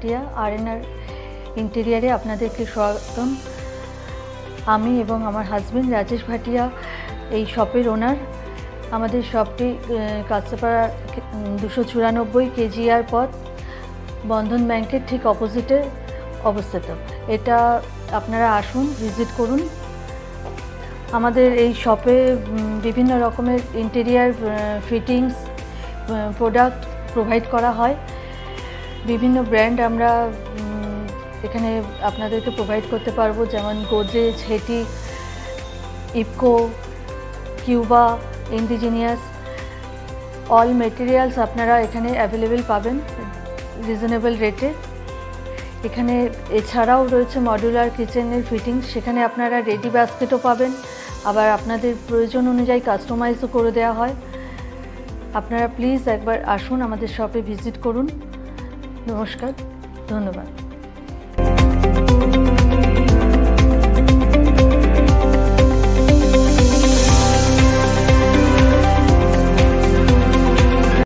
ভাটিয়া আর.এন.আর ইন্টেরিয়ারে আপনাদেরকে স্বাগতম। আমি এবং আমার হাজবেন্ড রাজেশ ভাটিয়া এই শপের ওনার। আমাদের শপটি কাঁচরাপাড়া 294 কেজিআর পথ, বন্ধন ব্যাংকের ঠিক অপোজিটে অবস্থিত। এটা আপনারা আসুন, ভিজিট করুন। আমাদের এই শপে বিভিন্ন রকমের ইন্টেরিয়ার ফিটিংস প্রোডাক্ট প্রোভাইড করা হয়। বিভিন্ন ব্র্যান্ড আমরা এখানে আপনাদেরকে প্রোভাইড করতে পারবো, যেমন গোদরেজ, হেটি, ইফকো, কিউবা, ইন্ডিজিনিয়াস। অল মেটেরিয়ালস আপনারা এখানে অ্যাভেলেবেল পাবেন রিজনেবল রেটে। এখানে এছাড়াও রয়েছে মডুলার কিচেনের ফিটিংস, সেখানে আপনারা রেডি বাস্কেটও পাবেন, আবার আপনাদের প্রয়োজন অনুযায়ী কাস্টমাইজও করে দেওয়া হয়। আপনারা প্লিজ একবার আসুন, আমাদের শপে ভিজিট করুন। নমস্কার, ধন্যবাদ।